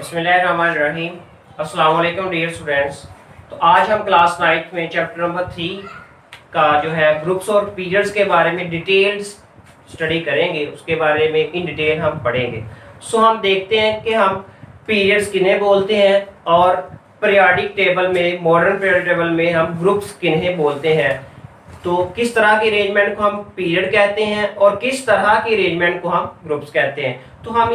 बिस्मिल्लाहिर्रहमानिर्रहीम। अस्सलाम वालेकुम डियर स्टूडेंट्स। तो आज हम क्लास 9 में चैप्टर नंबर 3 का जो है ग्रुप्स और पीरियड्स के बारे में डिटेल्स स्टडी करेंगे, उसके बारे में इन डिटेल हम पढ़ेंगे। हम देखते हैं कि हम पीरियड्स किन्हें बोलते हैं और पीरियोडिक टेबल में, मॉडर्न पीरियोडिक टेबल में हम ग्रुप्स किन्हें बोलते हैं। तो किस तरह के अरेंजमेंट को हम पीरियड कहते हैं और किस तरह के अरेंजमेंट को हम ग्रुप्स कहते हैं। तो हम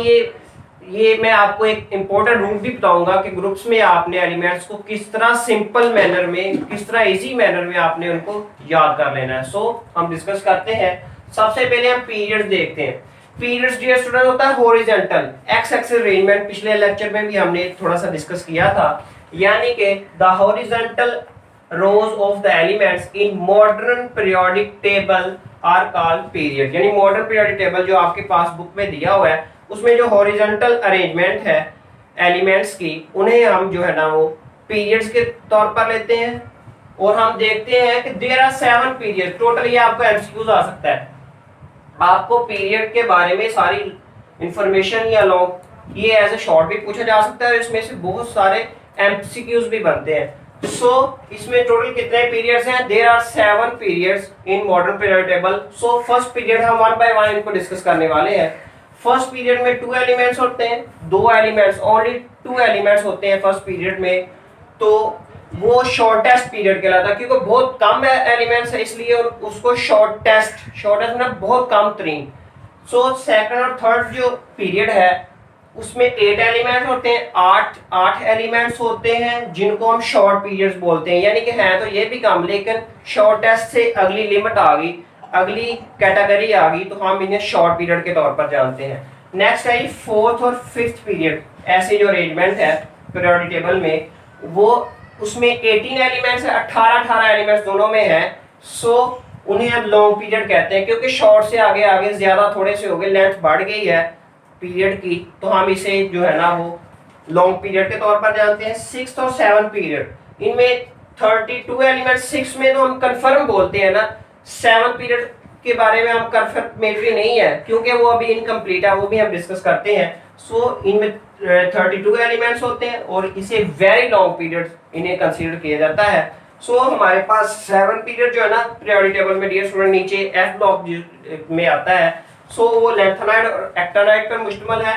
ये मैं आपको एक इम्पोर्टेंट रूल भी बताऊंगा कि ग्रुप्स में आपने एलिमेंट्स को किस तरह सिंपल मैनर में, किस तरह इजी मैनर में आपने उनको याद कर लेना है। हम डिस्कस करते हैं। सबसे पहले हम पीरियड्स देखते हैं। पीरियड्स डियर स्टूडेंट होता है हॉरिजॉन्टल एक्स एक्सिस अरेंजमेंट। पिछले लेक्चर में भी हमने थोड़ा सा डिस्कस किया था, यानी कि the horizontal rows of the elements in modern periodic table are called period. यानी मॉडर्न पीरियोडिक टेबल जो आपके पास बुक में दिया हुआ है, उसमें जो हॉरिजॉन्टल अरेंजमेंट है एलिमेंट्स की, उन्हें हम जो है ना वो पीरियड्स के तौर पर लेते हैं। और हम देखते हैं कि देयर आर 7 पीरियड। टोटल ये आपको एमसीक्यूज आ सकता है। आपको पीरियड के बारे में सारी इंफॉर्मेशन या लॉन्ग ये एज ए शॉर्ट भी पूछा जा सकता है और इसमें से बहुत सारे एमसीक्यूज भी बनते हैं। इसमें टोटल कितने पीरियड्स हैं? There are 7 periods in modern periodic table. First period हम वन बाय वन इनको डिस्कस करने वाले हैं। फर्स्ट पीरियड में 2 एलिमेंट्स होते हैं, 2 एलिमेंट्स, ओनली 2 एलिमेंट्स होते हैं फर्स्ट पीरियड में। तो वो शॉर्टेस्ट पीरियड कहलाता है, क्योंकि बहुत कम एलिमेंट्स है इसलिए उसको शॉर्टेस्ट मतलब बहुत कम तरीन। सेकंड और थर्ड जो पीरियड है उसमें 8 एलिमेंट्स होते हैं, 8 एलिमेंट्स होते हैं जिनको हम शॉर्ट पीरियड्स बोलते हैं। यानी कि हैं तो ये भी कम, लेकिन शॉर्टेस्ट से अगली लिमिट आ गई, अगली कैटेगरी आ गई, तो हम इन्हें शॉर्ट पीरियड के तौर पर जानते हैं। नेक्स्ट है फोर्थ और फिफ्थ पीरियड। ऐसे जो अरेंजमेंट है पीरियोडिक टेबल में, वो उसमें 18 एलिमेंट्स है, 18 एलिमेंट्स दोनों में है। उन्हें हम लॉन्ग पीरियड कहते हैं, क्योंकि शॉर्ट से आगे आगे ज्यादा थोड़े से हो गए, लेंथ बढ़ गई है पीरियड की, तो हम इसे जो है ना वो लॉन्ग पीरियड के तौर पर जानते हैं। 6th और 7th पीरियड, इनमें 32 एलिमेंट। 6 में तो हम कंफर्म बोलते हैं ना, 7th पीरियड के बारे में हम कंफर्मेटरी नहीं है क्योंकि वो अभी इनकम्प्लीट है, वो भी हम डिस्कस करते हैं। इनमें 32 एलिमेंट्स होते हैं और इसे वेरी लॉन्ग पीरियड इन्हें कंसीडर किया जाता है। हमारे पास 7 पीरियड जो है ना पीरियोडिक टेबल में डियर स्टूडेंट नीचे एफ ब्लॉक में आता है। वो लेंथेनाइड और एक्टानाइड पर मुश्तमिल है।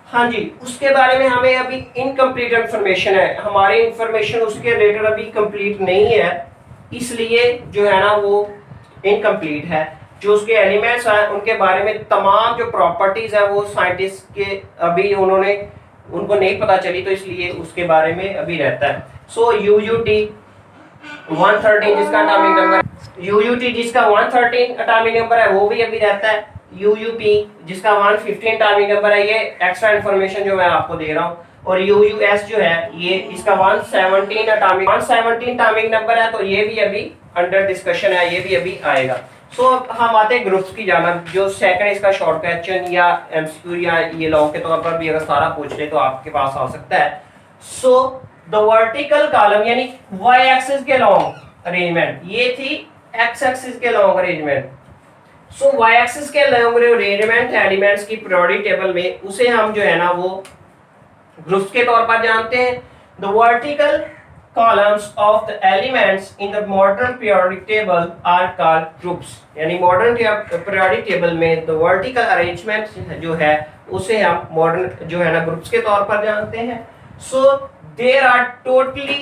हाँ जी, उसके बारे में हमें अभी इनकम्प्लीट इंफॉर्मेशन है, हमारी इंफॉर्मेशन उसके रिलेटेड अभी कंप्लीट नहीं है, इसलिए जो है ना वो इनकम्प्लीट है। जो उसके एलिमेंट्स हैं उनके बारे में तमाम जो प्रॉपर्टीज है वो साइंटिस्ट के अभी उनको नहीं पता चली, तो इसलिए उसके बारे में अभी रहता है। UUT 113 जिसका एटॉमिक नंबर, UUT जिसका 113 एटॉमिक नंबर है वो भी अभी रहता है। UUP जिसका 115 एटॉमिक नंबर है, ये एक्स्ट्रा इंफॉर्मेशन जो मैं आपको दे रहा हूँ। और UUS जो है ये इसका 117 एटॉमिक नंबर है, तो ये भी अभी अंडर डिस्कशन है, ये भी अभी आएगा। हम आते हैं ग्रुप्स की जानब। जो सेकंड इसका शॉर्ट क्वेश्चन या एमसीक्यू या ये लॉन्ग के तौर पर भी अगर सारा पूछ ले तो आपके पास आ सकता है। द वर्टिकल कॉलम यानी वाई एक्सिस के लॉन्ग अरेंजमेंट, ये थी एक्स एक्सिस के लॉन्ग अरेंजमेंट। वाई एक्सिस के लॉन्ग अरेंजमेंट एलिमेंट्स की पीरियोडिक टेबल में, उसे हम जो है ना वो ग्रुप्स के तौर पर जानते हैं। The vertical columns of the elements in the modern periodic table are called groups। यानी मॉडर्न periodic table में the vertical arrangement जो है उसे हम मॉडर्न जो है ना ग्रुप्स के तौर पर जानते हैं। there are totally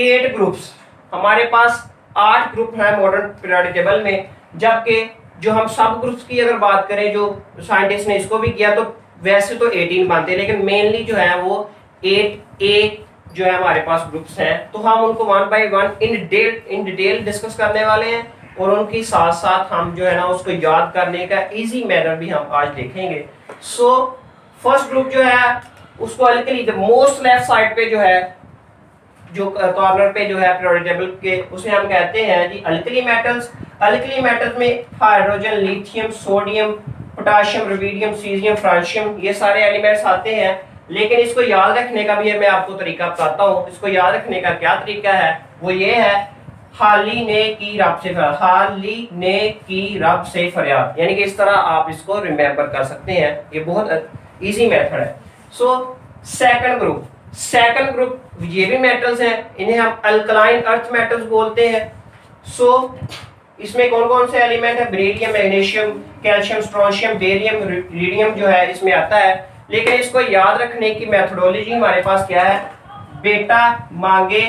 8 groups। हमारे पास 8 ग्रुप हैं मॉडर्न periodic table में, जबकि जो हम सब ग्रुप्स की अगर बात करें, जो साइंटिस्ट ने इसको भी किया, तो वैसे तो 18 बनते हैं, लेकिन मेनली जो है वो 8 जो है हमारे पास ग्रुप्स हैं। तो हम उनको one by one in detail discuss करने वाले हैं और उनके साथ साथ हम जो है ना उसको याद करने का इजी मैनर भी हम आज देखेंगे। फर्स्ट ग्रुप जो है उसको अल्कली, मोस्ट लेफ्ट साइड पे जो है, जो कॉर्नर पे जो है पीरियोडिक टेबल के, उसे हम कहते हैं जी अल्कली मेटल्स। अल्कली मेटल्स में hydrogen, lithium, sodium, potassium, rubidium, caesium, francium, ये सारे एलिमेंट्स आते हैं। लेकिन इसको याद रखने का भी मैं आपको तरीका बताता हूँ। इसको याद रखने का क्या तरीका है, वो ये है, हाली ने की रब से फरियाद, हाली ने की रब से फरियाद। यानी कि इस तरह आप इसको रिमेम्बर कर सकते हैं, ये बहुत इजी मेथड है। सेकंड ग्रुप ये भी मेटल्स हैं, इन्हें हम अल्कलाइन अर्थ मेटल्स बोलते हैं। सो इसमें कौन कौन से एलिमेंट है? Beryllium, magnesium, calcium, strontium, barium, radium जो है इसमें आता है। लेकिन इसको याद रखने की मेथोडोलॉजी हमारे पास क्या है? बेटा मांगे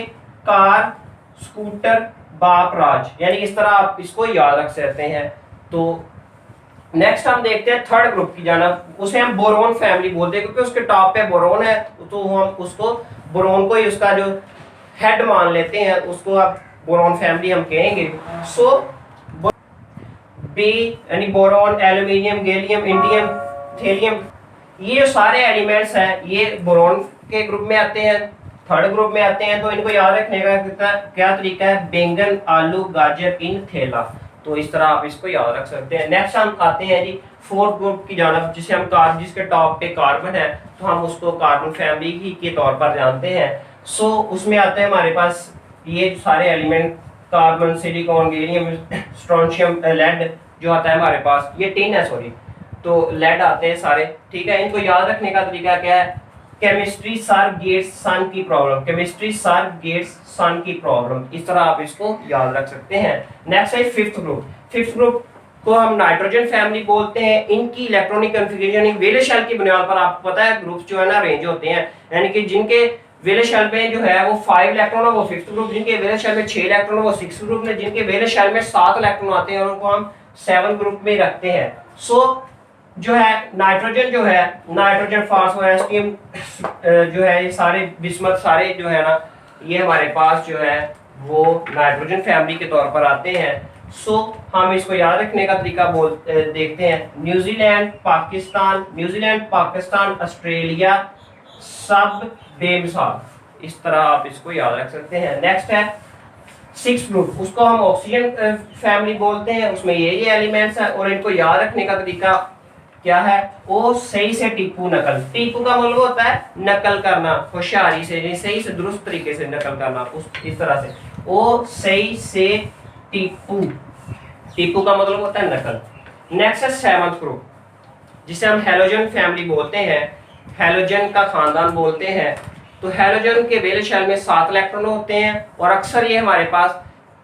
कार स्कूटर बाप राज, यानी इस तरह आप इसको याद रख सकते हैं। तो नेक्स्ट हम देखते हैं थर्ड ग्रुप की जानब, उसे हम बोरोन फैमिली बोलते हैं क्योंकि उसके टॉप पे बोरोन है, तो हम उसको बोरोन को ही उसका जो हेड मान लेते हैं, उसको आप बोरोन फैमिली हम कहेंगे। सो बी यानी boron, aluminium, gallium, indium, thallium, ये सारे एलिमेंट्स हैं, ये बोरोन के ग्रुप में आते हैं, थर्ड ग्रुप में आते हैं। तो इनको याद रखने का क्या तरीका है? बैंगन, आलू, गाजर इन थैला। तो इस तरह आप इसको याद रख सकते हैं। नेक्स्ट हम आते हैं जी फोर्थ ग्रुप की जानब, जिसे हम कार्बन, जिसके टॉप पे कार्बन है, तो हम उसको कार्बन फैमिली ही के तौर पर जानते हैं। सो उसमें आते हैं हमारे पास ये सारे element, carbon, silicon, gallium, strontium, lead जो आता है हमारे पास, ये टिन है सॉरी, तो लेड आते हैं सारे, ठीक है। इनको याद रखने का तरीका क्या है? केमिस्ट्री सर गेट्स सन की प्रॉब्लम, केमिस्ट्री सर गेट्स सन की प्रॉब्लम, इस तरह आप इसको याद रख सकते हैं। नेक्स्ट है फिफ्थ ग्रुप। फिफ्थ ग्रुप को हम नाइट्रोजन फैमिली बोलते हैं। इनकी इलेक्ट्रॉनिक कॉन्फ़िगरेशन वेले शेल की बुनियाद पर, आपको पता है ग्रुप्स जो है ना रेंज होते हैं, यानी कि जिनके वेले शेल में जो है वो 5 इलेक्ट्रॉन है वो फिफ्थ ग्रुप, जिनके वेले शेल में 6 इलेक्ट्रॉन है वो सिक्स्थ ग्रुप में, जिनके वेले शेल में 7 इलेक्ट्रॉन आते हैं उनको हम 7 ग्रुप में रखते हैं। सो जो है नाइट्रोजन जो है, नाइट्रोजन, फास्फोरेस्टियम जो है, ये सारे बिस्मथ सारे जो है ना, ये हमारे पास जो है वो नाइट्रोजन फैमिली के तौर पर आते हैं। सो हम इसको याद रखने का तरीका देखते हैं। न्यूजीलैंड, पाकिस्तान, ऑस्ट्रेलिया सब बेमिसाल, इस तरह आप इसको याद रख सकते हैं। नेक्स्ट है सिक्स ग्रुप, उसको हम ऑक्सीजन फैमिली बोलते हैं। उसमें ये एलिमेंट्स हैं और इनको याद रखने का तरीका क्या है? वो सही से टीपू नकल, टीपू का मतलब होता है नकल करना, होशियारी से, सही से दुरुस्त तरीके से नकल करना, उस इस तरह से। वो सही से टीपू, टीपू का मतलब होता है नकल। नेक्स्ट है सेवंथ ग्रुप, जिसे हम हैलोजन फैमिली बोलते हैं, हैलोजन का खानदान बोलते हैं। तो हैलोजन के वेले शेल में 7 इलेक्ट्रॉन होते हैं और अक्सर ये हमारे पास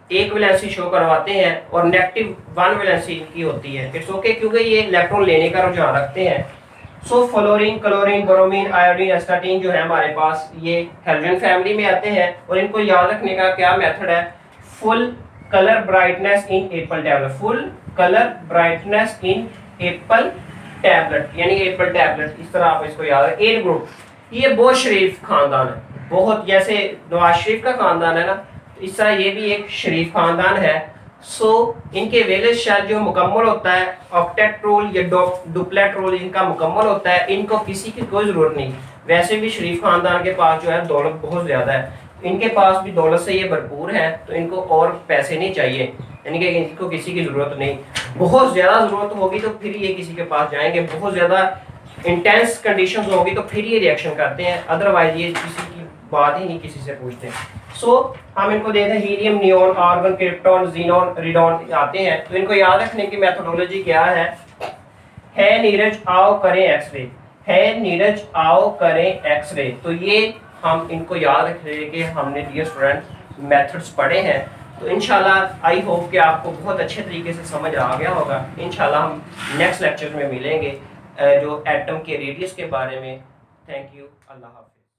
एक वैलेंसी शो करवाते हैं और नेगेटिव 1 वैलेंसी इनकी होती है। इट्स ओके, क्योंकि ये इलेक्ट्रॉन लेने का रुझान रखते हैं। So fluorine, chlorine, bromine, iodine, astatine जो है हमारे पास, ये हैलोजन फैमिली में आते हैं। और इनको याद रखने का क्या मेथड है? Full colour brightness in Apple tablet, full colour brightness in Apple tablet, यानी एप्पल टैबलेट, इस तरह आप इसको याद रखें। 8 ग्रुप, ये बहुत शरीफ खानदान है, बहुत, जैसे नवाज शरीफ का खानदान है ना, इस तरह ये भी एक शरीफ खानदान है। सो इनके वेले शेल जो मुकम्मल होता है, ऑक्टेट रोल या डुप्लेट रोल इनका मुकम्मल होता है, इनको किसी की कोई ज़रूरत नहीं। वैसे भी शरीफ खानदान के पास जो है दौलत बहुत ज़्यादा है, इनके पास भी दौलत से ये भरपूर है, तो इनको और पैसे नहीं चाहिए, यानी कि इनको किसी की ज़रूरत नहीं। बहुत ज़्यादा ज़रूरत होगी तो फिर ये किसी के पास जाएंगे, बहुत ज़्यादा इंटेंस कंडीशंस होगी तो फिर ये रिएक्शन करते हैं, अदरवाइज ये किसी की बात ही नहीं किसी से पूछते हैं। सो हम इनको देते हैं helium, neon, argon, krypton, xenon, radon आते हैं। तो इनको याद रखने की मेथोडोलॉजी क्या है? नीरज आओ करें एक्सरे, है नीरज आओ करें एक्सरे। तो ये हम इनको याद रखने के हमने डियर स्टूडेंट मेथड्स पढ़े हैं। तो इंशाल्लाह आई होप कि आपको बहुत अच्छे तरीके से समझ आ गया होगा। इंशाल्लाह हम नेक्स्ट लेक्चर में मिलेंगे जो एटम के रेडियस के बारे में। थैंक यू, अल्लाह हाफ़िज़।